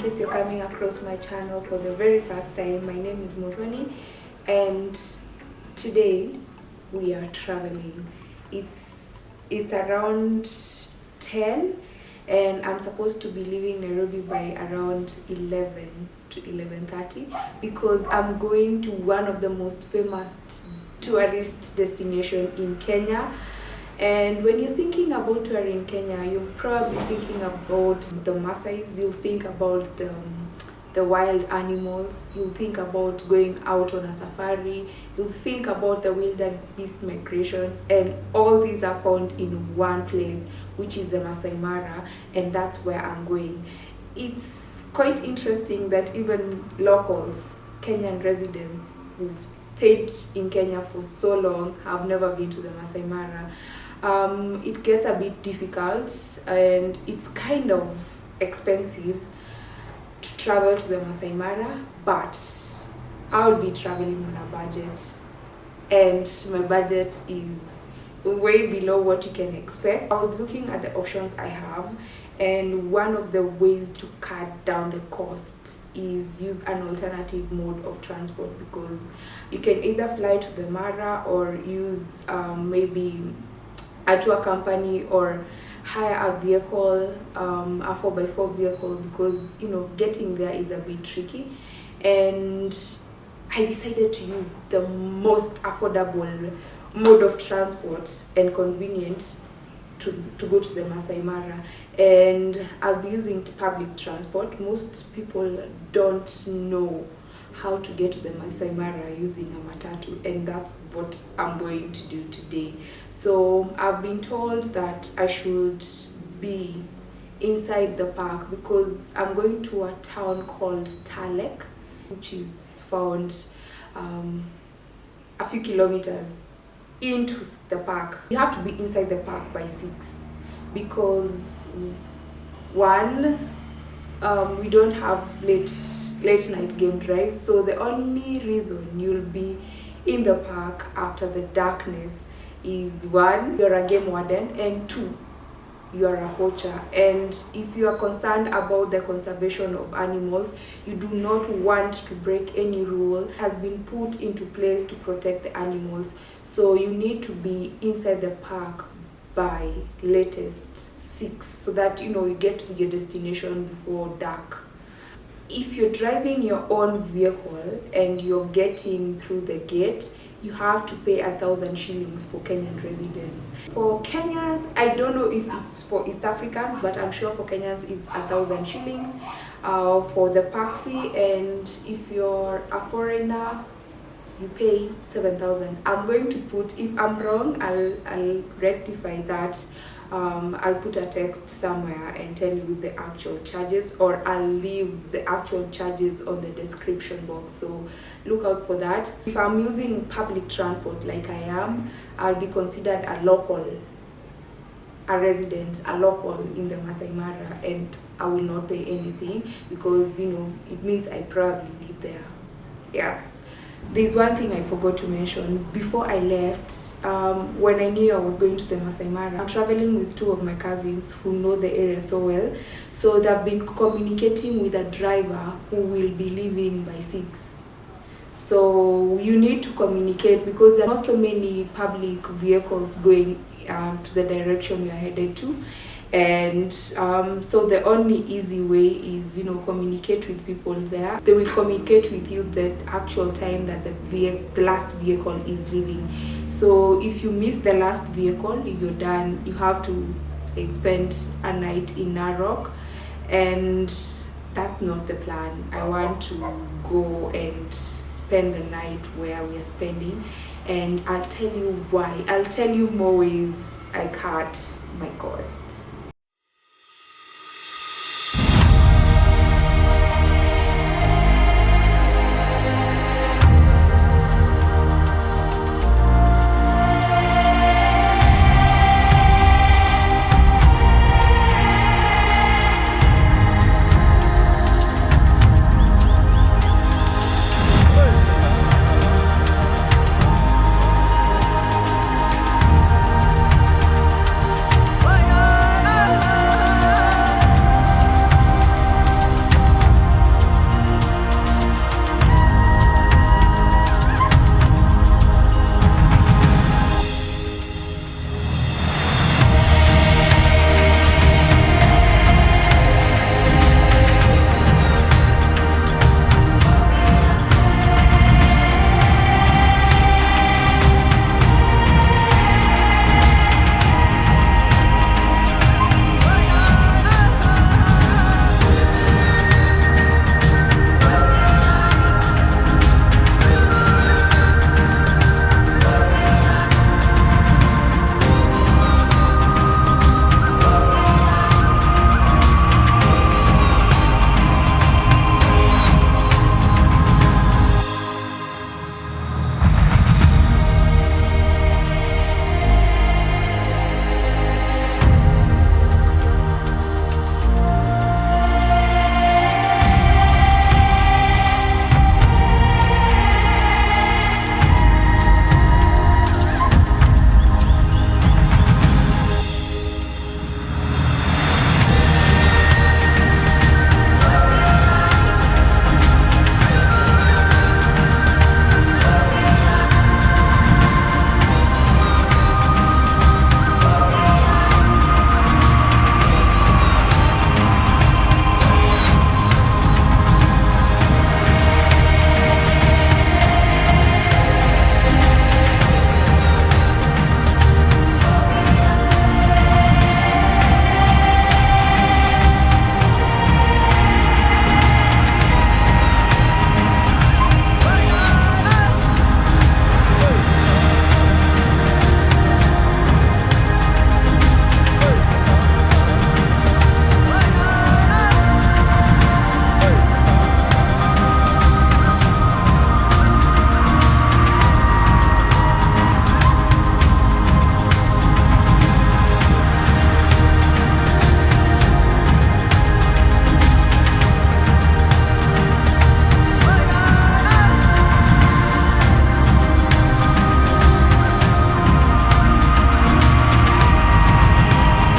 case you're coming across my channel for the very first time, my name is Muthoni, and today we are traveling. It's around 10 and I'm supposed to be leaving Nairobi by around 11 to 11:30 because I'm going to one of the most famous tourist destination in Kenya. And when you're thinking about touring in Kenya, you're probably thinking about the Masai, you'll think about the wild animals, you'll think about going out on a safari, you'll think about the wildebeest migrations, and all these are found in one place, which is the Masai Mara, and that's where I'm going. It's quite interesting that even locals, Kenyan residents who've stayed in Kenya for so long have never been to the Masai Mara. It gets a bit difficult and it's kind of expensive to travel to the Masai Mara, but I'll be traveling on a budget, and my budget is way below what you can expect. I was looking at the options I have, and one of the ways to cut down the cost is use an alternative mode of transport, because you can either fly to the Mara or use maybe a tour company or hire a vehicle, a 4x4 vehicle, because getting there is a bit tricky. And I decided to use the most affordable mode of transport and convenient to go to the Masai Mara, and I'll be using public transport. Most people don't know how to get to the Masai Mara using a MATATU, and that's what I'm going to do today. So I've been told that I should be inside the park because I'm going to a town called Talek, which is found a few kilometers into the park. You have to be inside the park by 6 because one, we don't have late night game drives, so the only reason you'll be in the park after the darkness is one, you're a game warden, and two, you are a poacher. And if you are concerned about the conservation of animals, you do not want to break any rule has been put into place to protect the animals, so you need to be inside the park by latest 6 so that you get to your destination before dark. If you're driving your own vehicle and you're getting through the gate, you have to pay 1,000 shillings for Kenyan residents. For Kenyans, I don't know if it's for East Africans, but I'm sure for Kenyans it's 1,000 shillings for the park fee, and if you're a foreigner, you pay 7,000. I'm going to put, if I'm wrong, I'll rectify that. I'll put a text somewhere and tell you the actual charges, or I'll leave the actual charges on the description box, so look out for that. If I'm using public transport like I am, I'll be considered a local, a resident, a local in the Masai Mara, and I will not pay anything because it means I probably live there. Yes. There's one thing I forgot to mention. Before I left, when I knew I was going to the Masai Mara, I'm traveling with 2 of my cousins who know the area so well. So they've been communicating with a driver who will be leaving by 6. So you need to communicate because there are not so many public vehicles going to the direction we are headed to. And so the only easy way is communicate with people there. They will communicate with you the actual time that the last vehicle is leaving. So if you miss the last vehicle, you're done. You have to spend a night in Narok, and that's not the plan. I want to go and spend the night where we are spending, and I'll tell you why. I'll tell you more ways I cut my cost.